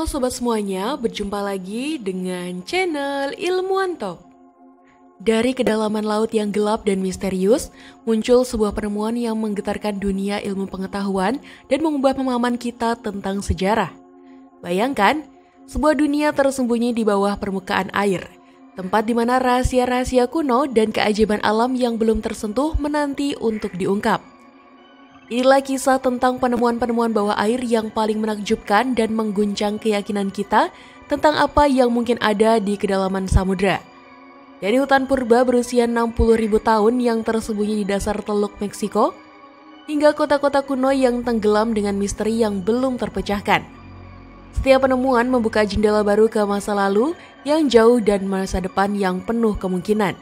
Halo sobat semuanya, berjumpa lagi dengan channel Ilmuwan Top. Dari kedalaman laut yang gelap dan misterius, muncul sebuah penemuan yang menggetarkan dunia ilmu pengetahuan dan mengubah pemahaman kita tentang sejarah. Bayangkan, sebuah dunia tersembunyi di bawah permukaan air, tempat di mana rahasia-rahasia kuno dan keajaiban alam yang belum tersentuh menanti untuk diungkap. Inilah kisah tentang penemuan-penemuan bawah air yang paling menakjubkan dan mengguncang keyakinan kita tentang apa yang mungkin ada di kedalaman samudra. Dari hutan purba berusia 60.000 tahun yang tersembunyi di dasar Teluk Meksiko, hingga kota-kota kuno yang tenggelam dengan misteri yang belum terpecahkan. Setiap penemuan membuka jendela baru ke masa lalu yang jauh dan masa depan yang penuh kemungkinan.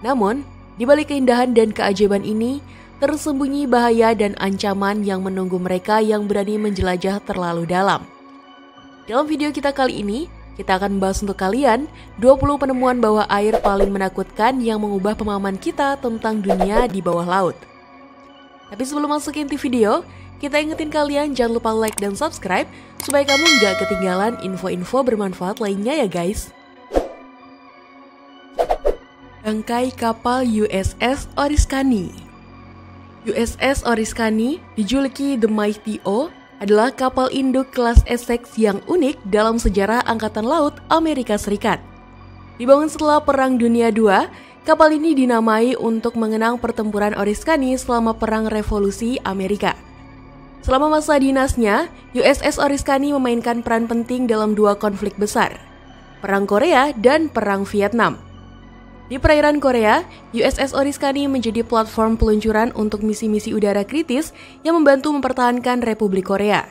Namun, di balik keindahan dan keajaiban ini, tersembunyi bahaya dan ancaman yang menunggu mereka yang berani menjelajah terlalu dalam. Dalam video kita kali ini, kita akan membahas untuk kalian 20 penemuan bawah air paling menakutkan yang mengubah pemahaman kita tentang dunia di bawah laut. Tapi sebelum masuk ke inti video, kita ingetin kalian jangan lupa like dan subscribe supaya kamu nggak ketinggalan info-info bermanfaat lainnya ya guys. Bangkai kapal USS Oriskany. USS Oriskany, dijuluki The Mighty O, adalah kapal induk kelas Essex yang unik dalam sejarah Angkatan Laut Amerika Serikat. Dibangun setelah Perang Dunia II, kapal ini dinamai untuk mengenang pertempuran Oriskany selama Perang Revolusi Amerika. Selama masa dinasnya, USS Oriskany memainkan peran penting dalam dua konflik besar, Perang Korea dan Perang Vietnam. Di perairan Korea, USS Oriskany menjadi platform peluncuran untuk misi-misi udara kritis yang membantu mempertahankan Republik Korea.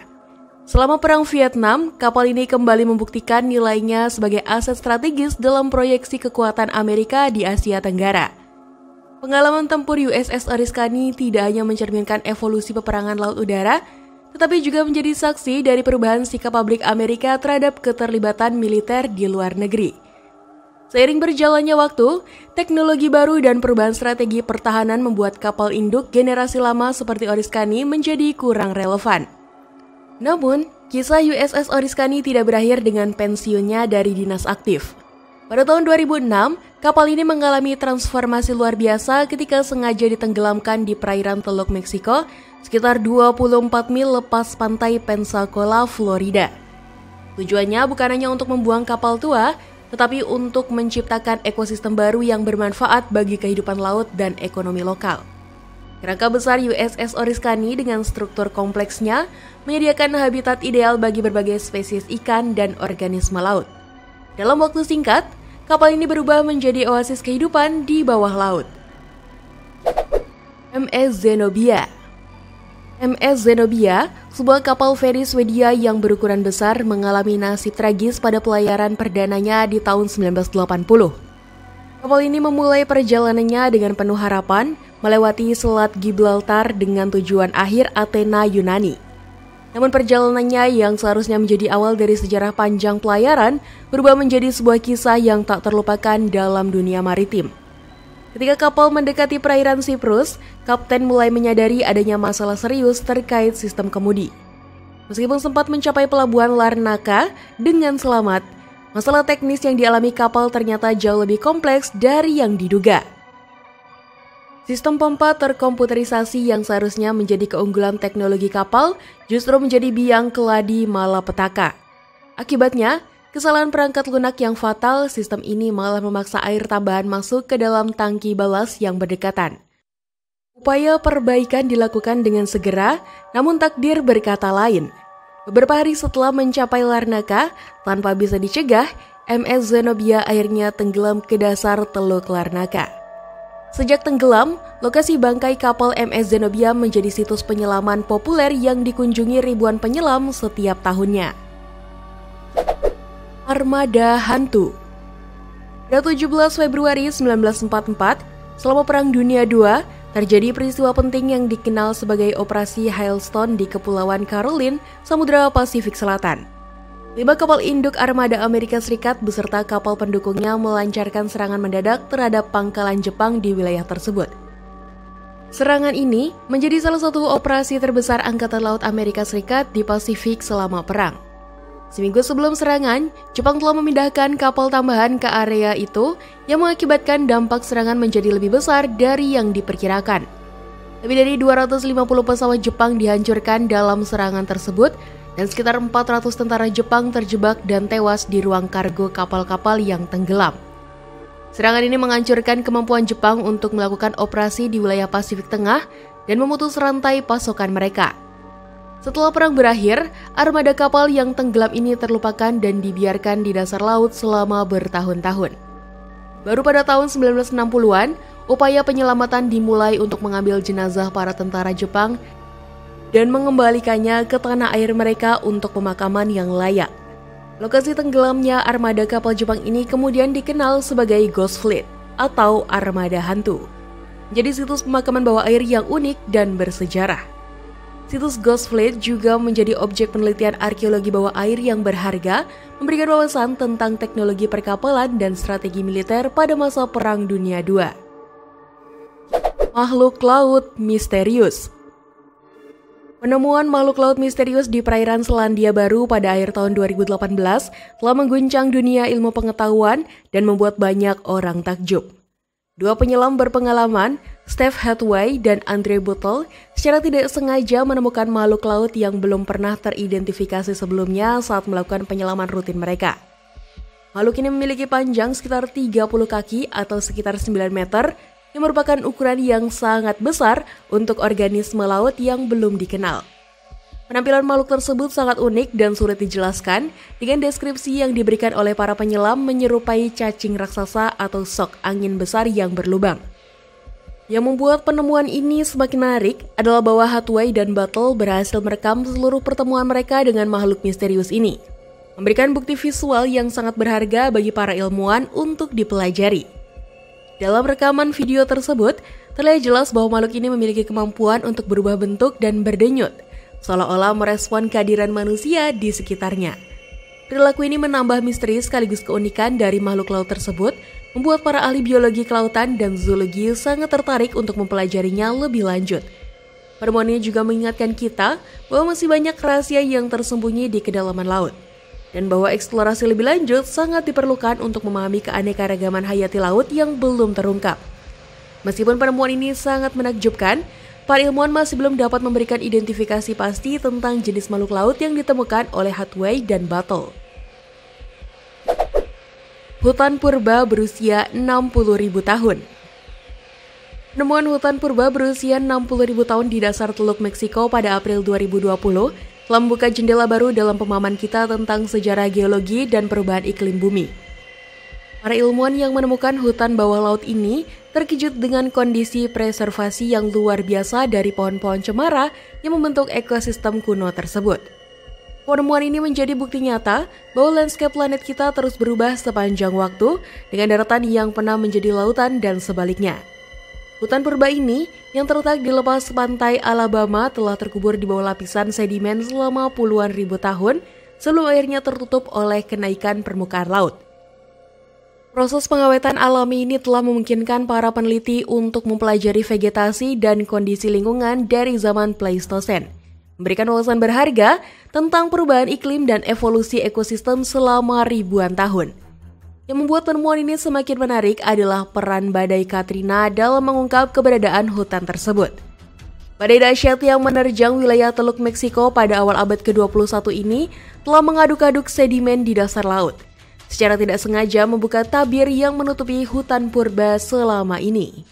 Selama Perang Vietnam, kapal ini kembali membuktikan nilainya sebagai aset strategis dalam proyeksi kekuatan Amerika di Asia Tenggara. Pengalaman tempur USS Oriskany tidak hanya mencerminkan evolusi peperangan laut udara, tetapi juga menjadi saksi dari perubahan sikap publik Amerika terhadap keterlibatan militer di luar negeri. Seiring berjalannya waktu, teknologi baru dan perubahan strategi pertahanan membuat kapal induk generasi lama seperti Oriskany menjadi kurang relevan. Namun, kisah USS Oriskany tidak berakhir dengan pensiunnya dari dinas aktif. Pada tahun 2006, kapal ini mengalami transformasi luar biasa ketika sengaja ditenggelamkan di perairan Teluk Meksiko, sekitar 24 mil lepas pantai Pensacola, Florida. Tujuannya bukan hanya untuk membuang kapal tua, tetapi untuk menciptakan ekosistem baru yang bermanfaat bagi kehidupan laut dan ekonomi lokal. Kerangka besar USS Oriskany dengan struktur kompleksnya menyediakan habitat ideal bagi berbagai spesies ikan dan organisme laut. Dalam waktu singkat, kapal ini berubah menjadi oasis kehidupan di bawah laut. MS Zenobia. MS Zenobia, sebuah kapal feri Swedia yang berukuran besar, mengalami nasib tragis pada pelayaran perdananya di tahun 1980. Kapal ini memulai perjalanannya dengan penuh harapan, melewati Selat Gibraltar dengan tujuan akhir Athena, Yunani. Namun perjalanannya yang seharusnya menjadi awal dari sejarah panjang pelayaran, berubah menjadi sebuah kisah yang tak terlupakan dalam dunia maritim. Ketika kapal mendekati perairan Siprus, kapten mulai menyadari adanya masalah serius terkait sistem kemudi. Meskipun sempat mencapai pelabuhan Larnaca dengan selamat, masalah teknis yang dialami kapal ternyata jauh lebih kompleks dari yang diduga. Sistem pompa terkomputerisasi yang seharusnya menjadi keunggulan teknologi kapal justru menjadi biang keladi malapetaka. Akibatnya, kesalahan perangkat lunak yang fatal, sistem ini malah memaksa air tambahan masuk ke dalam tangki balas yang berdekatan. Upaya perbaikan dilakukan dengan segera, namun takdir berkata lain. Beberapa hari setelah mencapai Larnaca, tanpa bisa dicegah, MS Zenobia akhirnya tenggelam ke dasar Teluk Larnaca. Sejak tenggelam, lokasi bangkai kapal MS Zenobia menjadi situs penyelaman populer yang dikunjungi ribuan penyelam setiap tahunnya. Armada Hantu. Pada 17 Februari 1944, selama Perang Dunia II, terjadi peristiwa penting yang dikenal sebagai Operasi Hailstone di Kepulauan Caroline, Samudra Pasifik Selatan. 5 kapal induk armada Amerika Serikat beserta kapal pendukungnya melancarkan serangan mendadak terhadap pangkalan Jepang di wilayah tersebut. Serangan ini menjadi salah satu operasi terbesar Angkatan Laut Amerika Serikat di Pasifik selama perang. Seminggu sebelum serangan, Jepang telah memindahkan kapal tambahan ke area itu yang mengakibatkan dampak serangan menjadi lebih besar dari yang diperkirakan. Lebih dari 250 pesawat Jepang dihancurkan dalam serangan tersebut dan sekitar 400 tentara Jepang terjebak dan tewas di ruang kargo kapal-kapal yang tenggelam. Serangan ini menghancurkan kemampuan Jepang untuk melakukan operasi di wilayah Pasifik Tengah dan memutus rantai pasokan mereka. Setelah perang berakhir, armada kapal yang tenggelam ini terlupakan dan dibiarkan di dasar laut selama bertahun-tahun. Baru pada tahun 1960-an, upaya penyelamatan dimulai untuk mengambil jenazah para tentara Jepang dan mengembalikannya ke tanah air mereka untuk pemakaman yang layak. Lokasi tenggelamnya armada kapal Jepang ini kemudian dikenal sebagai Ghost Fleet atau armada hantu. Jadi situs pemakaman bawah air yang unik dan bersejarah. Situs Ghost Fleet juga menjadi objek penelitian arkeologi bawah air yang berharga, memberikan wawasan tentang teknologi perkapalan dan strategi militer pada masa Perang Dunia II. Makhluk laut misterius. Penemuan makhluk laut misterius di perairan Selandia Baru pada akhir tahun 2018 telah mengguncang dunia ilmu pengetahuan dan membuat banyak orang takjub. Dua penyelam berpengalaman, Steve Hathaway dan Andre Buttel, secara tidak sengaja menemukan makhluk laut yang belum pernah teridentifikasi sebelumnya saat melakukan penyelaman rutin mereka. Makhluk ini memiliki panjang sekitar 30 kaki atau sekitar 9 meter, yang merupakan ukuran yang sangat besar untuk organisme laut yang belum dikenal. Penampilan makhluk tersebut sangat unik dan sulit dijelaskan, dengan deskripsi yang diberikan oleh para penyelam menyerupai cacing raksasa atau sok angin besar yang berlubang. Yang membuat penemuan ini semakin menarik adalah bahwa Hathaway dan Buttel berhasil merekam seluruh pertemuan mereka dengan makhluk misterius ini, memberikan bukti visual yang sangat berharga bagi para ilmuwan untuk dipelajari. Dalam rekaman video tersebut, terlihat jelas bahwa makhluk ini memiliki kemampuan untuk berubah bentuk dan berdenyut, seolah-olah merespon kehadiran manusia di sekitarnya. Perilaku ini menambah misteri sekaligus keunikan dari makhluk laut tersebut, membuat para ahli biologi kelautan dan zoologi sangat tertarik untuk mempelajarinya lebih lanjut. Penemuan ini juga mengingatkan kita bahwa masih banyak rahasia yang tersembunyi di kedalaman laut, dan bahwa eksplorasi lebih lanjut sangat diperlukan untuk memahami keanekaragaman hayati laut yang belum terungkap. Meskipun penemuan ini sangat menakjubkan, para ilmuwan masih belum dapat memberikan identifikasi pasti tentang jenis makhluk laut yang ditemukan oleh Hathaway dan Buttel. Hutan purba berusia 60.000 tahun. Penemuan hutan purba berusia 60.000 tahun di dasar Teluk Meksiko pada April 2020 telah membuka jendela baru dalam pemahaman kita tentang sejarah geologi dan perubahan iklim bumi. Para ilmuwan yang menemukan hutan bawah laut ini terkejut dengan kondisi preservasi yang luar biasa dari pohon-pohon cemara yang membentuk ekosistem kuno tersebut. Penemuan ini menjadi bukti nyata bahwa landscape planet kita terus berubah sepanjang waktu dengan daratan yang pernah menjadi lautan dan sebaliknya. Hutan purba ini yang terletak di lepas pantai Alabama telah terkubur di bawah lapisan sedimen selama puluhan ribu tahun sebelum akhirnya tertutup oleh kenaikan permukaan laut. Proses pengawetan alami ini telah memungkinkan para peneliti untuk mempelajari vegetasi dan kondisi lingkungan dari zaman Pleistosen, memberikan wawasan berharga tentang perubahan iklim dan evolusi ekosistem selama ribuan tahun. Yang membuat penemuan ini semakin menarik adalah peran badai Katrina dalam mengungkap keberadaan hutan tersebut. Badai dahsyat yang menerjang wilayah Teluk Meksiko pada awal abad ke-21 ini telah mengaduk-aduk sedimen di dasar laut, secara tidak sengaja membuka tabir yang menutupi hutan purba selama ini.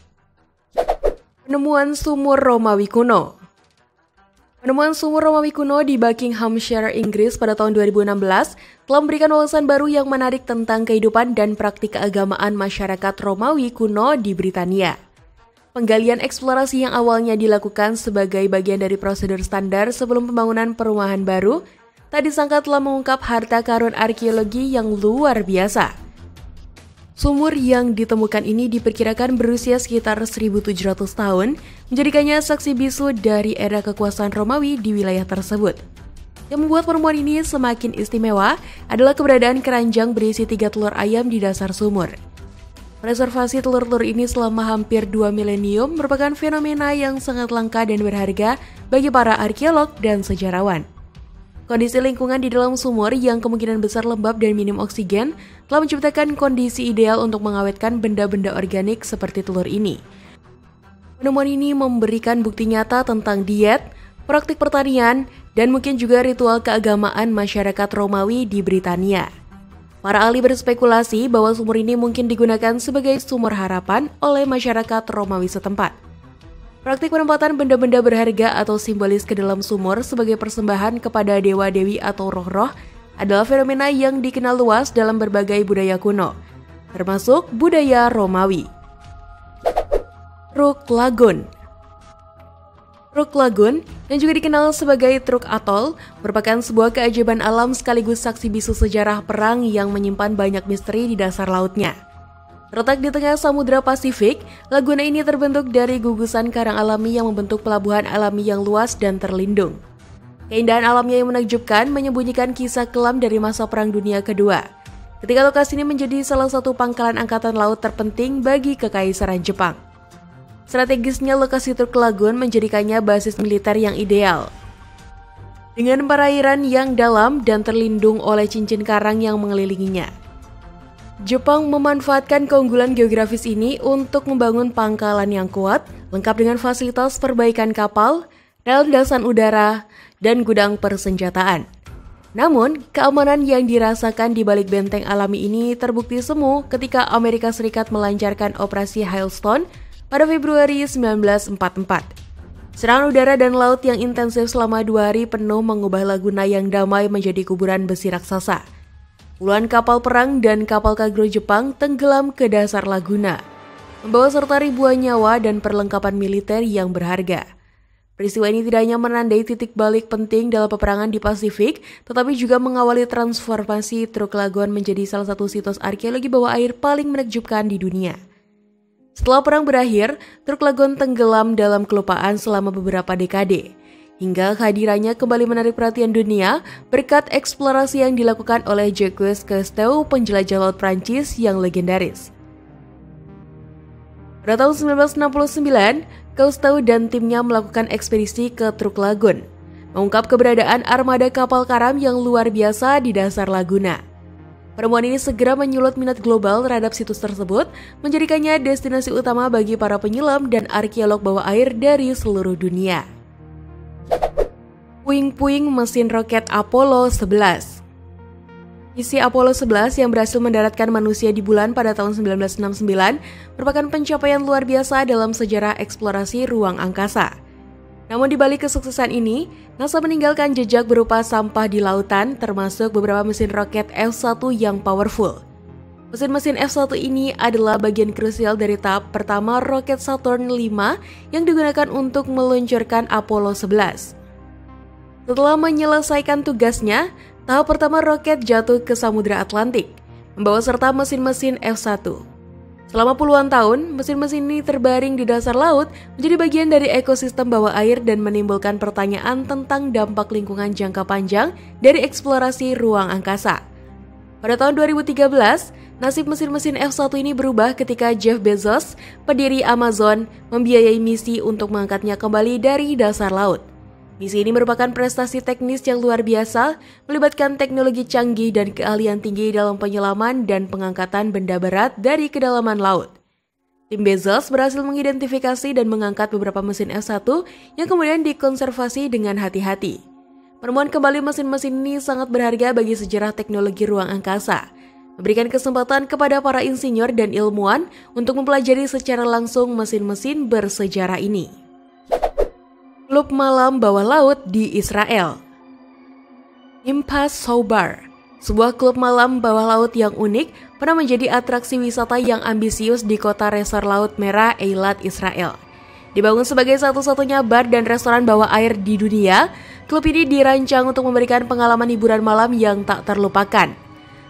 Penemuan sumur Romawi kuno. Penemuan sumur Romawi kuno di Buckinghamshire, Inggris pada tahun 2016 telah memberikan wawasan baru yang menarik tentang kehidupan dan praktik keagamaan masyarakat Romawi kuno di Britania. Penggalian eksplorasi yang awalnya dilakukan sebagai bagian dari prosedur standar sebelum pembangunan perumahan baru, tak disangka telah mengungkap harta karun arkeologi yang luar biasa. Sumur yang ditemukan ini diperkirakan berusia sekitar 1.700 tahun, menjadikannya saksi bisu dari era kekuasaan Romawi di wilayah tersebut. Yang membuat penemuan ini semakin istimewa adalah keberadaan keranjang berisi 3 telur ayam di dasar sumur. Preservasi telur-telur ini selama hampir 2 milenium merupakan fenomena yang sangat langka dan berharga bagi para arkeolog dan sejarawan. kondisi lingkungan di dalam sumur yang kemungkinan besar lembab dan minim oksigen telah menciptakan kondisi ideal untuk mengawetkan benda-benda organik seperti telur ini. Penemuan ini memberikan bukti nyata tentang diet, praktik pertanian, dan mungkin juga ritual keagamaan masyarakat Romawi di Britania. Para ahli berspekulasi bahwa sumur ini mungkin digunakan sebagai sumur harapan oleh masyarakat Romawi setempat. Praktik penempatan benda-benda berharga atau simbolis ke dalam sumur sebagai persembahan kepada dewa-dewi atau roh-roh adalah fenomena yang dikenal luas dalam berbagai budaya kuno, termasuk budaya Romawi. Truk Lagoon. Truk Lagoon, yang juga dikenal sebagai Truk Atoll, merupakan sebuah keajaiban alam sekaligus saksi bisu sejarah perang yang menyimpan banyak misteri di dasar lautnya. Terletak di tengah Samudra Pasifik, laguna ini terbentuk dari gugusan karang alami yang membentuk pelabuhan alami yang luas dan terlindung. Keindahan alamnya yang menakjubkan menyembunyikan kisah kelam dari masa Perang Dunia Kedua, ketika lokasi ini menjadi salah satu pangkalan angkatan laut terpenting bagi Kekaisaran Jepang. Strategisnya lokasi Truk Lagoon menjadikannya basis militer yang ideal. Dengan perairan yang dalam dan terlindung oleh cincin karang yang mengelilinginya, Jepang memanfaatkan keunggulan geografis ini untuk membangun pangkalan yang kuat, lengkap dengan fasilitas perbaikan kapal, rel landasan udara, dan gudang persenjataan. Namun, keamanan yang dirasakan di balik benteng alami ini terbukti semu ketika Amerika Serikat melancarkan operasi Hailstone pada Februari 1944. Serangan udara dan laut yang intensif selama 2 hari penuh mengubah laguna yang damai menjadi kuburan besi raksasa. Puluhan kapal perang dan kapal kargo Jepang tenggelam ke dasar laguna, membawa serta ribuan nyawa dan perlengkapan militer yang berharga. Peristiwa ini tidak hanya menandai titik balik penting dalam peperangan di Pasifik, tetapi juga mengawali transformasi Truk Lagoon menjadi salah satu situs arkeologi bawah air paling menakjubkan di dunia. Setelah perang berakhir, Truk Lagoon tenggelam dalam kelupaan selama beberapa dekade, hingga kehadirannya kembali menarik perhatian dunia berkat eksplorasi yang dilakukan oleh Jacques Cousteau, penjelajah laut Prancis yang legendaris. Pada tahun 1969, Cousteau dan timnya melakukan ekspedisi ke Truk Lagoon, mengungkap keberadaan armada kapal karam yang luar biasa di dasar laguna. Penemuan ini segera menyulut minat global terhadap situs tersebut, menjadikannya destinasi utama bagi para penyelam dan arkeolog bawah air dari seluruh dunia. Puing-puing mesin roket Apollo 11. Misi Apollo 11 yang berhasil mendaratkan manusia di bulan pada tahun 1969 merupakan pencapaian luar biasa dalam sejarah eksplorasi ruang angkasa. Namun di balik kesuksesan ini, NASA meninggalkan jejak berupa sampah di lautan, termasuk beberapa mesin roket F-1 yang powerful. Mesin-mesin F-1 ini adalah bagian krusial dari tahap pertama roket Saturn V yang digunakan untuk meluncurkan Apollo 11. Setelah menyelesaikan tugasnya, tahap pertama roket jatuh ke Samudra Atlantik, membawa serta mesin-mesin F-1. Selama puluhan tahun, mesin-mesin ini terbaring di dasar laut menjadi bagian dari ekosistem bawah air dan menimbulkan pertanyaan tentang dampak lingkungan jangka panjang dari eksplorasi ruang angkasa. Pada tahun 2013, nasib mesin-mesin F-1 ini berubah ketika Jeff Bezos, pendiri Amazon, membiayai misi untuk mengangkatnya kembali dari dasar laut. Misi ini merupakan prestasi teknis yang luar biasa, melibatkan teknologi canggih dan keahlian tinggi dalam penyelaman dan pengangkatan benda berat dari kedalaman laut. Tim Bezos berhasil mengidentifikasi dan mengangkat beberapa mesin F-1 yang kemudian dikonservasi dengan hati-hati. Penemuan kembali mesin-mesin ini sangat berharga bagi sejarah teknologi ruang angkasa, memberikan kesempatan kepada para insinyur dan ilmuwan untuk mempelajari secara langsung mesin-mesin bersejarah ini. Klub malam bawah laut di Israel. Impas Soubar, sebuah klub malam bawah laut yang unik, pernah menjadi atraksi wisata yang ambisius di kota resor Laut Merah Eilat, Israel. Dibangun sebagai satu-satunya bar dan restoran bawah air di dunia, klub ini dirancang untuk memberikan pengalaman hiburan malam yang tak terlupakan.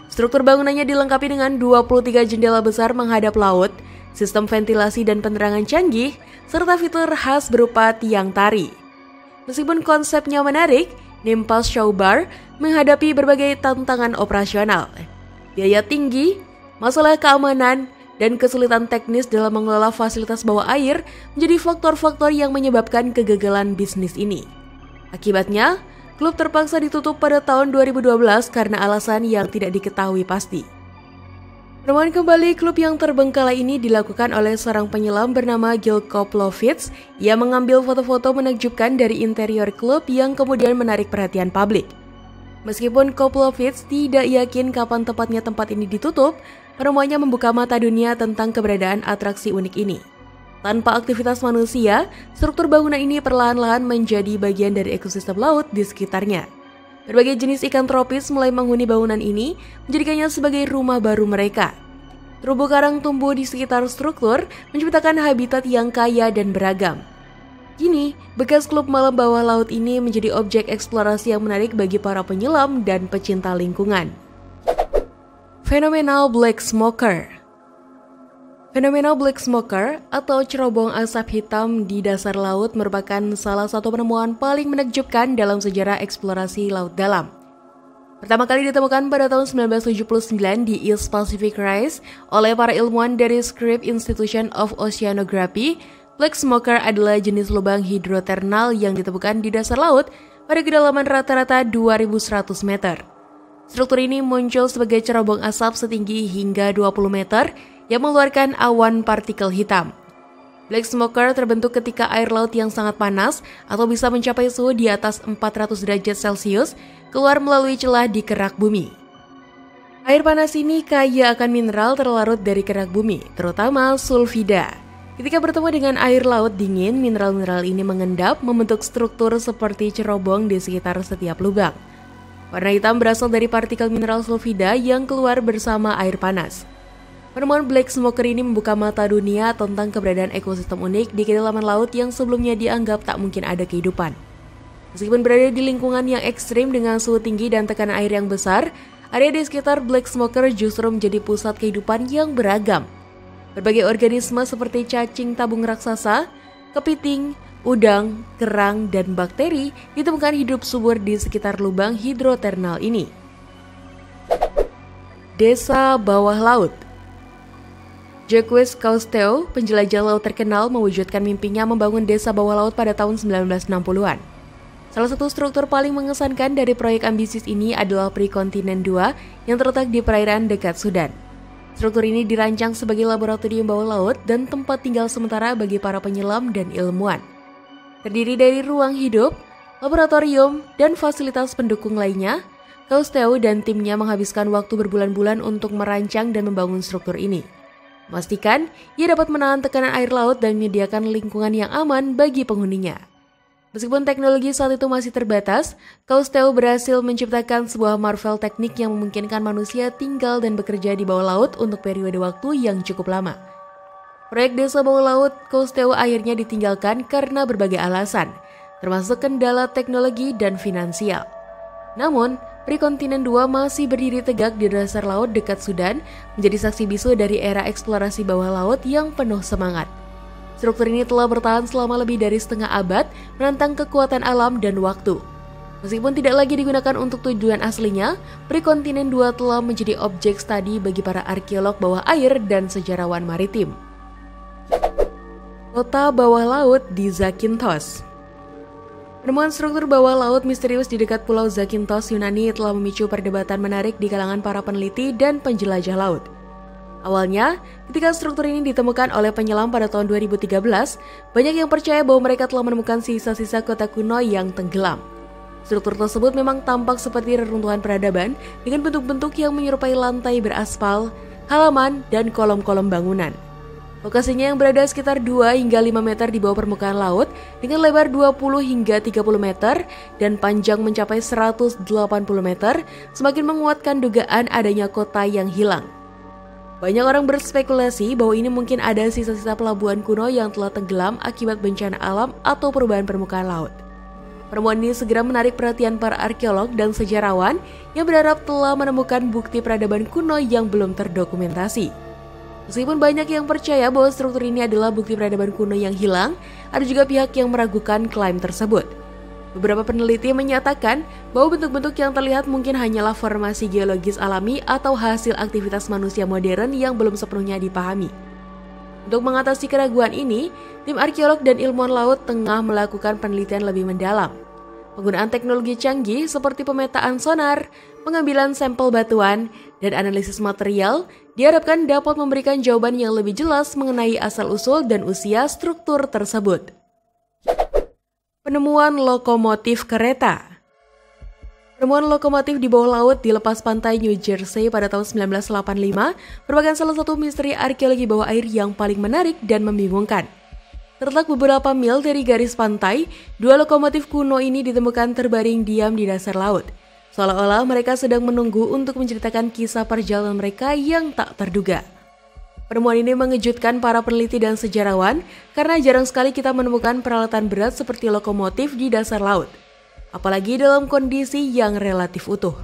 Struktur bangunannya dilengkapi dengan 23 jendela besar menghadap laut, sistem ventilasi dan penerangan canggih, serta fitur khas berupa tiang tari. Meskipun konsepnya menarik, Impas Soubar menghadapi berbagai tantangan operasional. Biaya tinggi, masalah keamanan, dan kesulitan teknis dalam mengelola fasilitas bawah air menjadi faktor-faktor yang menyebabkan kegagalan bisnis ini. Akibatnya, klub terpaksa ditutup pada tahun 2012 karena alasan yang tidak diketahui pasti. Penemuan kembali klub yang terbengkalai ini dilakukan oleh seorang penyelam bernama Gil Koplovitz yang mengambil foto-foto menakjubkan dari interior klub yang kemudian menarik perhatian publik. Meskipun Koplovitz tidak yakin kapan tepatnya tempat ini ditutup, penemuannya membuka mata dunia tentang keberadaan atraksi unik ini. Tanpa aktivitas manusia, struktur bangunan ini perlahan-lahan menjadi bagian dari ekosistem laut di sekitarnya. Berbagai jenis ikan tropis mulai menghuni bangunan ini, menjadikannya sebagai rumah baru mereka. Terumbu karang tumbuh di sekitar struktur, menciptakan habitat yang kaya dan beragam. Kini, bekas klub malam bawah laut ini menjadi objek eksplorasi yang menarik bagi para penyelam dan pecinta lingkungan. Fenomenal Black Smoker. Fenomena Black Smoker atau cerobong asap hitam di dasar laut merupakan salah satu penemuan paling menakjubkan dalam sejarah eksplorasi laut dalam. Pertama kali ditemukan pada tahun 1979 di East Pacific Rise oleh para ilmuwan dari Scripps Institution of Oceanography. Black Smoker adalah jenis lubang hidrotermal yang ditemukan di dasar laut pada kedalaman rata-rata 2.100 meter. Struktur ini muncul sebagai cerobong asap setinggi hingga 20 meter yang mengeluarkan awan partikel hitam. Black Smoker terbentuk ketika air laut yang sangat panas atau bisa mencapai suhu di atas 400 derajat Celcius keluar melalui celah di kerak bumi. Air panas ini kaya akan mineral terlarut dari kerak bumi, terutama sulfida. Ketika bertemu dengan air laut dingin, mineral-mineral ini mengendap membentuk struktur seperti cerobong di sekitar setiap lubang. Warna hitam berasal dari partikel mineral sulfida yang keluar bersama air panas. Penemuan Black Smoker ini membuka mata dunia tentang keberadaan ekosistem unik di kedalaman laut yang sebelumnya dianggap tak mungkin ada kehidupan. Meskipun berada di lingkungan yang ekstrim dengan suhu tinggi dan tekanan air yang besar, area di sekitar Black Smoker justru menjadi pusat kehidupan yang beragam. Berbagai organisme seperti cacing tabung raksasa, kepiting, udang, kerang, dan bakteri ditemukan hidup subur di sekitar lubang hidrotermal ini. Desa bawah laut. Jacques Cousteau, penjelajah laut terkenal, mewujudkan mimpinya membangun desa bawah laut pada tahun 1960-an. Salah satu struktur paling mengesankan dari proyek ambisius ini adalah Prekontinent 2 yang terletak di perairan dekat Sudan. Struktur ini dirancang sebagai laboratorium bawah laut dan tempat tinggal sementara bagi para penyelam dan ilmuwan. Terdiri dari ruang hidup, laboratorium, dan fasilitas pendukung lainnya, Cousteau dan timnya menghabiskan waktu berbulan-bulan untuk merancang dan membangun struktur ini. Memastikan ia dapat menahan tekanan air laut dan menyediakan lingkungan yang aman bagi penghuninya. Meskipun teknologi saat itu masih terbatas, Cousteau berhasil menciptakan sebuah marvel teknik yang memungkinkan manusia tinggal dan bekerja di bawah laut untuk periode waktu yang cukup lama. Proyek desa bawah laut Cousteau akhirnya ditinggalkan karena berbagai alasan, termasuk kendala teknologi dan finansial. Namun, Prekontinent 2 masih berdiri tegak di dasar laut dekat Sudan, menjadi saksi bisu dari era eksplorasi bawah laut yang penuh semangat. Struktur ini telah bertahan selama lebih dari setengah abad, menantang kekuatan alam dan waktu. Meskipun tidak lagi digunakan untuk tujuan aslinya, Prekontinent 2 telah menjadi objek studi bagi para arkeolog bawah air dan sejarawan maritim. Kota bawah laut di Zakynthos. Penemuan struktur bawah laut misterius di dekat Pulau Zakynthos, Yunani telah memicu perdebatan menarik di kalangan para peneliti dan penjelajah laut. Awalnya, ketika struktur ini ditemukan oleh penyelam pada tahun 2013, banyak yang percaya bahwa mereka telah menemukan sisa-sisa kota kuno yang tenggelam. Struktur tersebut memang tampak seperti reruntuhan peradaban dengan bentuk-bentuk yang menyerupai lantai beraspal, halaman, dan kolom-kolom bangunan. Lokasinya yang berada sekitar 2 hingga 5 meter di bawah permukaan laut dengan lebar 20 hingga 30 meter dan panjang mencapai 180 meter semakin menguatkan dugaan adanya kota yang hilang. Banyak orang berspekulasi bahwa ini mungkin ada sisa-sisa pelabuhan kuno yang telah tenggelam akibat bencana alam atau perubahan permukaan laut. Penemuan ini segera menarik perhatian para arkeolog dan sejarawan yang berharap telah menemukan bukti peradaban kuno yang belum terdokumentasi. Meskipun banyak yang percaya bahwa struktur ini adalah bukti peradaban kuno yang hilang, ada juga pihak yang meragukan klaim tersebut. Beberapa peneliti menyatakan bahwa bentuk-bentuk yang terlihat mungkin hanyalah formasi geologis alami atau hasil aktivitas manusia modern yang belum sepenuhnya dipahami. Untuk mengatasi keraguan ini, tim arkeolog dan ilmuwan laut tengah melakukan penelitian lebih mendalam. Penggunaan teknologi canggih seperti pemetaan sonar, pengambilan sampel batuan, dan analisis material diharapkan dapat memberikan jawaban yang lebih jelas mengenai asal-usul dan usia struktur tersebut. Penemuan lokomotif kereta. Penemuan lokomotif di bawah laut di lepas pantai New Jersey pada tahun 1985 merupakan salah satu misteri arkeologi bawah air yang paling menarik dan membingungkan. Terletak beberapa mil dari garis pantai, dua lokomotif kuno ini ditemukan terbaring diam di dasar laut. Seolah-olah mereka sedang menunggu untuk menceritakan kisah perjalanan mereka yang tak terduga. Penemuan ini mengejutkan para peneliti dan sejarawan karena jarang sekali kita menemukan peralatan berat seperti lokomotif di dasar laut, apalagi dalam kondisi yang relatif utuh.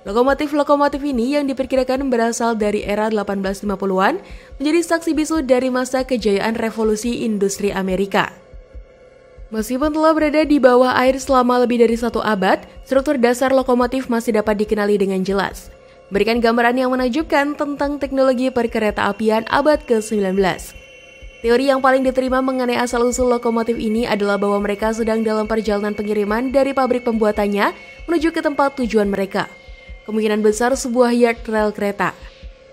Lokomotif ini yang diperkirakan berasal dari era 1850-an menjadi saksi bisu dari masa kejayaan revolusi industri Amerika. Meskipun telah berada di bawah air selama lebih dari 1 abad, struktur dasar lokomotif masih dapat dikenali dengan jelas, memberikan gambaran yang menakjubkan tentang teknologi perkereta-apian abad ke-19. Teori yang paling diterima mengenai asal-usul lokomotif ini adalah bahwa mereka sedang dalam perjalanan pengiriman dari pabrik pembuatannya menuju ke tempat tujuan mereka. Kemungkinan besar sebuah yard rel kereta.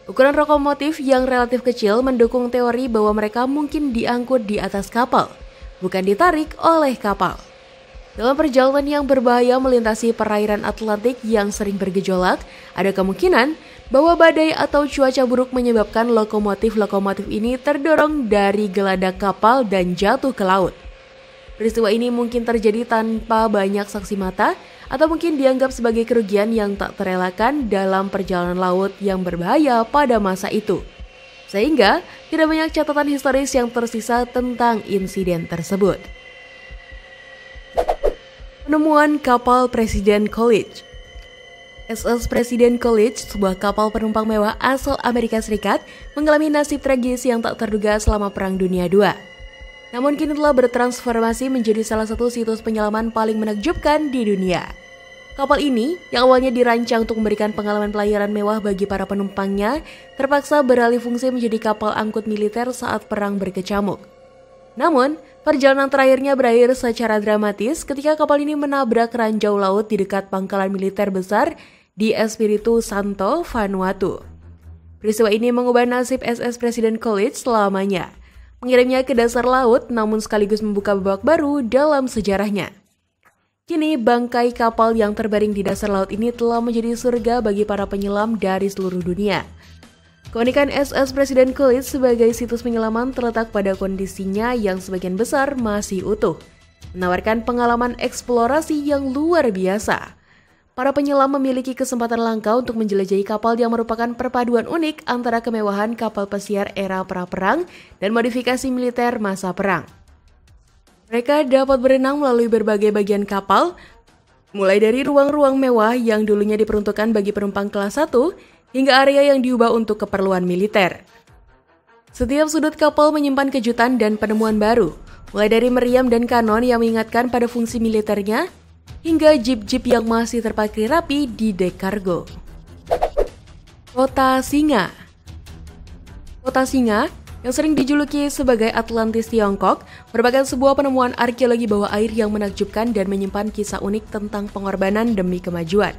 Ukuran lokomotif yang relatif kecil mendukung teori bahwa mereka mungkin diangkut di atas kapal, bukan ditarik oleh kapal. Dalam perjalanan yang berbahaya melintasi perairan Atlantik yang sering bergejolak, ada kemungkinan bahwa badai atau cuaca buruk menyebabkan lokomotif ini terdorong dari geladak kapal dan jatuh ke laut. Peristiwa ini mungkin terjadi tanpa banyak saksi mata atau mungkin dianggap sebagai kerugian yang tak terelakkan dalam perjalanan laut yang berbahaya pada masa itu. Sehingga tidak banyak catatan historis yang tersisa tentang insiden tersebut. Penemuan kapal President Coolidge. SS President Coolidge, sebuah kapal penumpang mewah asal Amerika Serikat, mengalami nasib tragis yang tak terduga selama Perang Dunia II. Namun kini telah bertransformasi menjadi salah satu situs penyelaman paling menakjubkan di dunia. Kapal ini, yang awalnya dirancang untuk memberikan pengalaman pelayaran mewah bagi para penumpangnya, terpaksa beralih fungsi menjadi kapal angkut militer saat perang berkecamuk. Namun, perjalanan terakhirnya berakhir secara dramatis ketika kapal ini menabrak ranjau laut di dekat pangkalan militer besar di Espiritu Santo, Vanuatu. Peristiwa ini mengubah nasib SS President Coolidge selamanya, mengirimnya ke dasar laut namun sekaligus membuka babak baru dalam sejarahnya. Kini bangkai kapal yang terbaring di dasar laut ini telah menjadi surga bagi para penyelam dari seluruh dunia. Keunikan SS President Coolidge sebagai situs penyelaman terletak pada kondisinya yang sebagian besar masih utuh, menawarkan pengalaman eksplorasi yang luar biasa. Para penyelam memiliki kesempatan langka untuk menjelajahi kapal yang merupakan perpaduan unik antara kemewahan kapal pesiar era pra-perang dan modifikasi militer masa perang. Mereka dapat berenang melalui berbagai bagian kapal, mulai dari ruang-ruang mewah yang dulunya diperuntukkan bagi penumpang kelas 1, hingga area yang diubah untuk keperluan militer. Setiap sudut kapal menyimpan kejutan dan penemuan baru, mulai dari meriam dan kanon yang mengingatkan pada fungsi militernya, hingga jeep-jeep yang masih terparkir rapi di dek kargo. Kota Singa. Kota Singa, yang sering dijuluki sebagai Atlantis Tiongkok, merupakan sebuah penemuan arkeologi bawah air yang menakjubkan dan menyimpan kisah unik tentang pengorbanan demi kemajuan.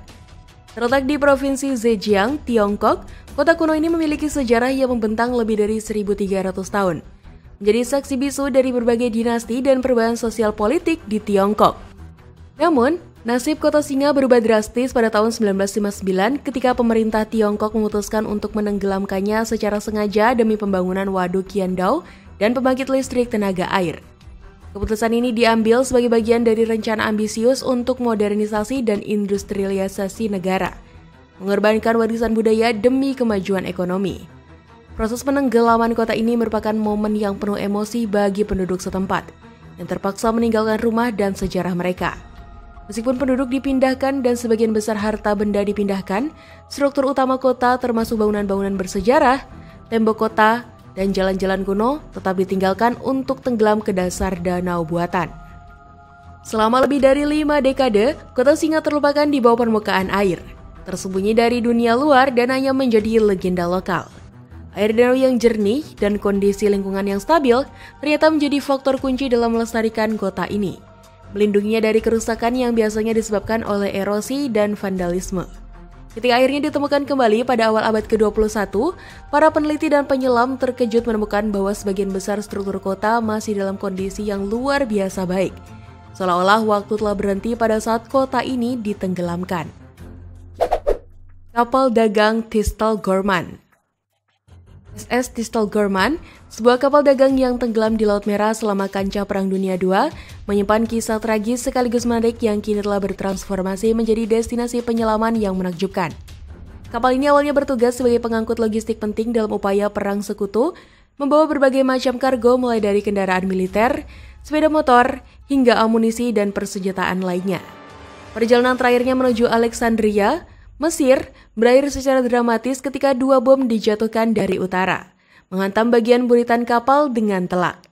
Terletak di Provinsi Zhejiang, Tiongkok, kota kuno ini memiliki sejarah yang membentang lebih dari 1.300 tahun. Menjadi saksi bisu dari berbagai dinasti dan perubahan sosial politik di Tiongkok. Namun, nasib kota Singa berubah drastis pada tahun 1959 ketika pemerintah Tiongkok memutuskan untuk menenggelamkannya secara sengaja demi pembangunan waduk Qiandao dan pembangkit listrik tenaga air. Keputusan ini diambil sebagai bagian dari rencana ambisius untuk modernisasi dan industrialisasi negara, mengorbankan warisan budaya demi kemajuan ekonomi. Proses penenggelaman kota ini merupakan momen yang penuh emosi bagi penduduk setempat, yang terpaksa meninggalkan rumah dan sejarah mereka. Meskipun penduduk dipindahkan dan sebagian besar harta benda dipindahkan, struktur utama kota termasuk bangunan-bangunan bersejarah, tembok kota, dan jalan-jalan kuno tetap ditinggalkan untuk tenggelam ke dasar danau buatan. Selama lebih dari 5 dekade, kota Singa terlupakan di bawah permukaan air, tersembunyi dari dunia luar dan hanya menjadi legenda lokal. Air danau yang jernih dan kondisi lingkungan yang stabil ternyata menjadi faktor kunci dalam melestarikan kota ini. melindunginya dari kerusakan yang biasanya disebabkan oleh erosi dan vandalisme. Ketika airnya ditemukan kembali pada awal abad ke-21, para peneliti dan penyelam terkejut menemukan bahwa sebagian besar struktur kota masih dalam kondisi yang luar biasa baik. Seolah-olah waktu telah berhenti pada saat kota ini ditenggelamkan. Kapal dagang Thistle Gorman. SS Thistle Gorman, sebuah kapal dagang yang tenggelam di Laut Merah selama kancah Perang Dunia II, menyimpan kisah tragis sekaligus menarik yang kini telah bertransformasi menjadi destinasi penyelaman yang menakjubkan. Kapal ini awalnya bertugas sebagai pengangkut logistik penting dalam upaya perang sekutu, membawa berbagai macam kargo mulai dari kendaraan militer, sepeda motor, hingga amunisi dan persenjataan lainnya. Perjalanan terakhirnya menuju Alexandria, Mesir, berakhir secara dramatis ketika 2 bom dijatuhkan dari utara, menghantam bagian buritan kapal dengan telak.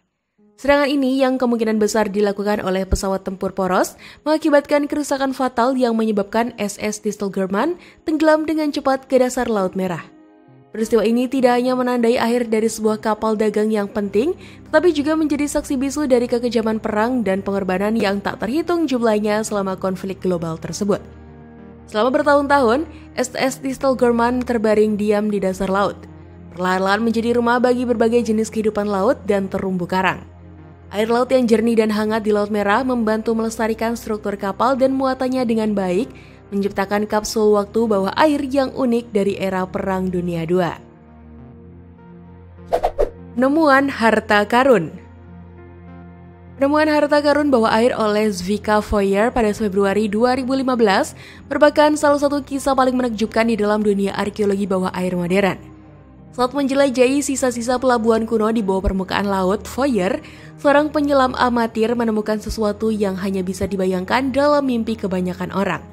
Serangan ini yang kemungkinan besar dilakukan oleh pesawat tempur poros mengakibatkan kerusakan fatal yang menyebabkan SS Thistle Gorman tenggelam dengan cepat ke dasar Laut Merah. Peristiwa ini tidak hanya menandai akhir dari sebuah kapal dagang yang penting, tetapi juga menjadi saksi bisu dari kekejaman perang dan pengorbanan yang tak terhitung jumlahnya selama konflik global tersebut. Selama bertahun-tahun, SS Thistle Gorman terbaring diam di dasar laut, perlahan-lahan menjadi rumah bagi berbagai jenis kehidupan laut dan terumbu karang. Air laut yang jernih dan hangat di Laut Merah membantu melestarikan struktur kapal dan muatannya dengan baik, menciptakan kapsul waktu bawah air yang unik dari era Perang Dunia II. Penemuan harta karun. Penemuan harta karun bawah air oleh Zvika Foyer pada Februari 2015 merupakan salah satu kisah paling menakjubkan di dalam dunia arkeologi bawah air modern. Saat menjelajahi sisa-sisa pelabuhan kuno di bawah permukaan laut, Foyer, seorang penyelam amatir, menemukan sesuatu yang hanya bisa dibayangkan dalam mimpi kebanyakan orang.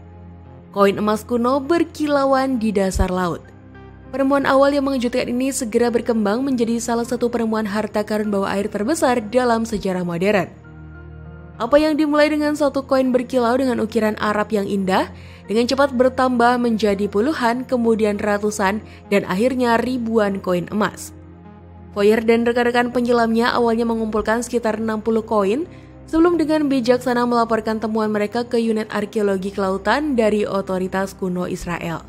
Koin emas kuno berkilauan di dasar laut. Penemuan awal yang mengejutkan ini segera berkembang menjadi salah satu penemuan harta karun bawah air terbesar dalam sejarah modern. Apa yang dimulai dengan satu koin berkilau dengan ukiran Arab yang indah, dengan cepat bertambah menjadi puluhan, kemudian ratusan, dan akhirnya ribuan koin emas. Foyer dan rekan-rekan penyelamnya awalnya mengumpulkan sekitar 60 koin, sebelum dengan bijaksana melaporkan temuan mereka ke unit arkeologi kelautan dari otoritas kuno Israel.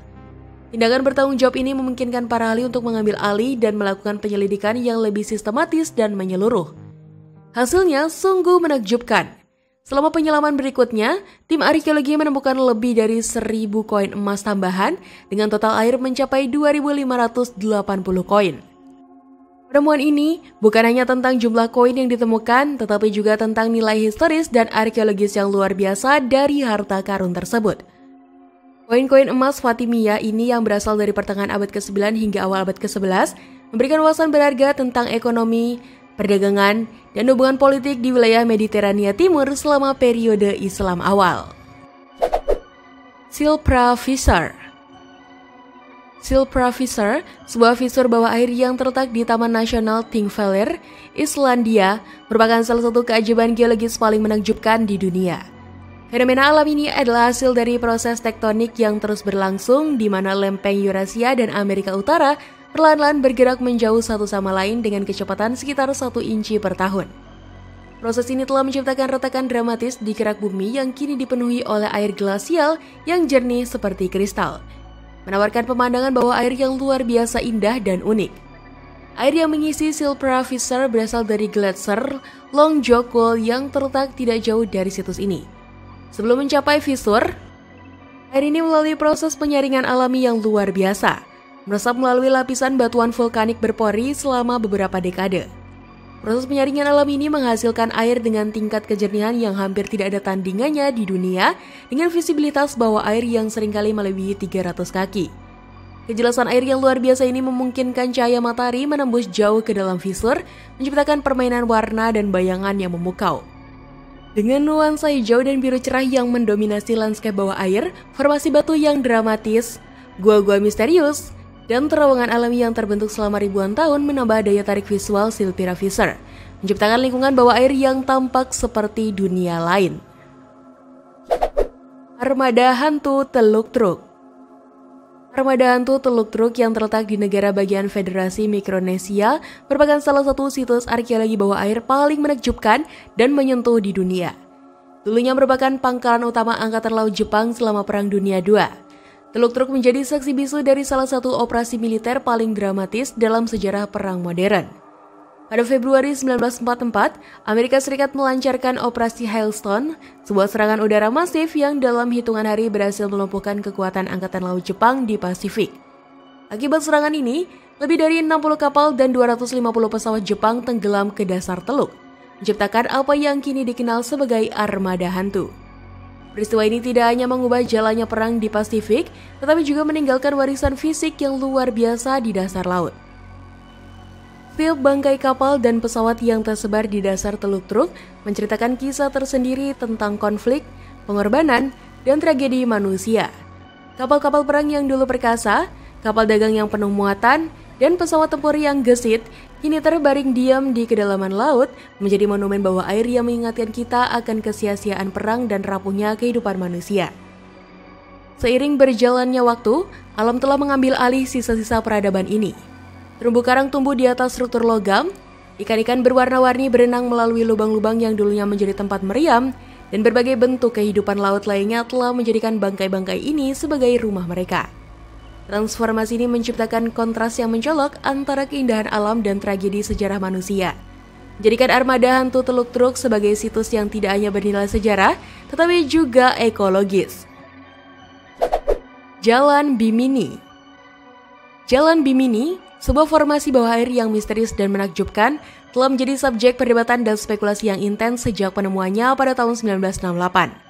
Tindakan bertanggung jawab ini memungkinkan para ahli untuk mengambil alih dan melakukan penyelidikan yang lebih sistematis dan menyeluruh. Hasilnya sungguh menakjubkan. Selama penyelaman berikutnya, tim arkeologi menemukan lebih dari 1.000 koin emas tambahan dengan total air mencapai 2.580 koin. Penemuan ini bukan hanya tentang jumlah koin yang ditemukan, tetapi juga tentang nilai historis dan arkeologis yang luar biasa dari harta karun tersebut. Koin-koin emas Fatimiyah ini yang berasal dari pertengahan abad ke-9 hingga awal abad ke-11 memberikan wawasan berharga tentang ekonomi, perdagangan, dan hubungan politik di wilayah Mediterania Timur selama periode Islam awal. Silpra Fissure. Silpra Fissure, sebuah fisur bawah air yang terletak di Taman Nasional Thingvellir, Islandia, merupakan salah satu keajaiban geologis paling menakjubkan di dunia. Fenomena alam ini adalah hasil dari proses tektonik yang terus berlangsung di mana lempeng Eurasia dan Amerika Utara perlahan-lahan bergerak menjauh satu sama lain dengan kecepatan sekitar 1 inci per tahun. Proses ini telah menciptakan retakan dramatis di kerak bumi yang kini dipenuhi oleh air glasial yang jernih seperti kristal, menawarkan pemandangan bawah air yang luar biasa indah dan unik. Air yang mengisi Silpra Fissure berasal dari gletser Longjuakul yang terletak tidak jauh dari situs ini. Sebelum mencapai fisur, air ini melalui proses penyaringan alami yang luar biasa, meresap melalui lapisan batuan vulkanik berpori selama beberapa dekade. Proses penyaringan alam ini menghasilkan air dengan tingkat kejernihan yang hampir tidak ada tandingannya di dunia, dengan visibilitas bawah air yang seringkali melebihi 300 kaki. Kejelasan air yang luar biasa ini memungkinkan cahaya matahari menembus jauh ke dalam fisur, menciptakan permainan warna dan bayangan yang memukau. Dengan nuansa hijau dan biru cerah yang mendominasi lanskap bawah air, formasi batu yang dramatis, gua-gua misterius, dan terowongan alami yang terbentuk selama ribuan tahun menambah daya tarik visual Silpra Fissure, menciptakan lingkungan bawah air yang tampak seperti dunia lain. Armada hantu Teluk Truk. Armada hantu Teluk Truk yang terletak di negara bagian Federasi Mikronesia merupakan salah satu situs arkeologi bawah air paling menakjubkan dan menyentuh di dunia. Dulunya merupakan pangkalan utama Angkatan Laut Jepang selama Perang Dunia II. Teluk Truk menjadi saksi bisu dari salah satu operasi militer paling dramatis dalam sejarah perang modern. Pada Februari 1944, Amerika Serikat melancarkan Operasi Hailstone, sebuah serangan udara masif yang dalam hitungan hari berhasil melumpuhkan kekuatan Angkatan Laut Jepang di Pasifik. Akibat serangan ini, lebih dari 60 kapal dan 250 pesawat Jepang tenggelam ke dasar teluk, menciptakan apa yang kini dikenal sebagai armada hantu. Peristiwa ini tidak hanya mengubah jalannya perang di Pasifik, tetapi juga meninggalkan warisan fisik yang luar biasa di dasar laut. Setiap bangkai kapal dan pesawat yang tersebar di dasar Teluk Truk menceritakan kisah tersendiri tentang konflik, pengorbanan, dan tragedi manusia. Kapal-kapal perang yang dulu perkasa, kapal dagang yang penuh muatan, dan pesawat tempur yang gesit kini terbaring diam di kedalaman laut, menjadi monumen bawah air yang mengingatkan kita akan kesia-siaan perang dan rapuhnya kehidupan manusia. Seiring berjalannya waktu, alam telah mengambil alih sisa-sisa peradaban ini. Terumbu karang tumbuh di atas struktur logam, ikan-ikan berwarna-warni berenang melalui lubang-lubang yang dulunya menjadi tempat meriam, dan berbagai bentuk kehidupan laut lainnya telah menjadikan bangkai-bangkai ini sebagai rumah mereka. Transformasi ini menciptakan kontras yang mencolok antara keindahan alam dan tragedi sejarah manusia. Menjadikan armada hantu Teluk Truk sebagai situs yang tidak hanya bernilai sejarah, tetapi juga ekologis. Jalan Bimini. Jalan Bimini, sebuah formasi bawah air yang misterius dan menakjubkan, telah menjadi subjek perdebatan dan spekulasi yang intens sejak penemuannya pada tahun 1968.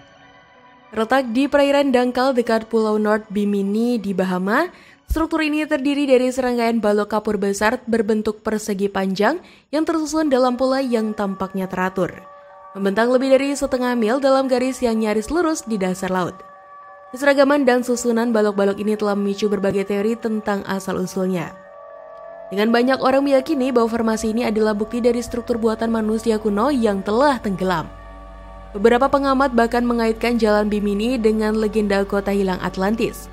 Terletak di perairan dangkal dekat Pulau North Bimini di Bahama, struktur ini terdiri dari serangkaian balok kapur besar berbentuk persegi panjang yang tersusun dalam pola yang tampaknya teratur, membentang lebih dari setengah mil dalam garis yang nyaris lurus di dasar laut. Keseragaman dan susunan balok-balok ini telah memicu berbagai teori tentang asal-usulnya. Dengan banyak orang meyakini bahwa formasi ini adalah bukti dari struktur buatan manusia kuno yang telah tenggelam. Beberapa pengamat bahkan mengaitkan Jalan Bimini dengan legenda kota hilang Atlantis,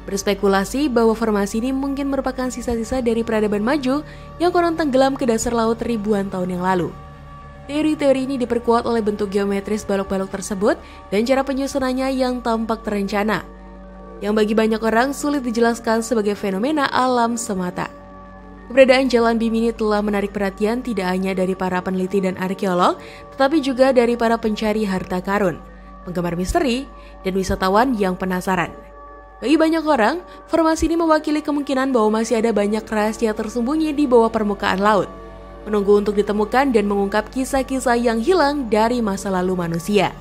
berspekulasi bahwa formasi ini mungkin merupakan sisa-sisa dari peradaban maju yang konon tenggelam ke dasar laut ribuan tahun yang lalu. Teori-teori ini diperkuat oleh bentuk geometris balok-balok tersebut dan cara penyusunannya yang tampak terencana, yang bagi banyak orang sulit dijelaskan sebagai fenomena alam semata. Keberadaan Jalan Bimini telah menarik perhatian tidak hanya dari para peneliti dan arkeolog, tetapi juga dari para pencari harta karun, penggemar misteri, dan wisatawan yang penasaran. Bagi banyak orang, formasi ini mewakili kemungkinan bahwa masih ada banyak rahasia tersembunyi di bawah permukaan laut, menunggu untuk ditemukan dan mengungkap kisah-kisah yang hilang dari masa lalu manusia.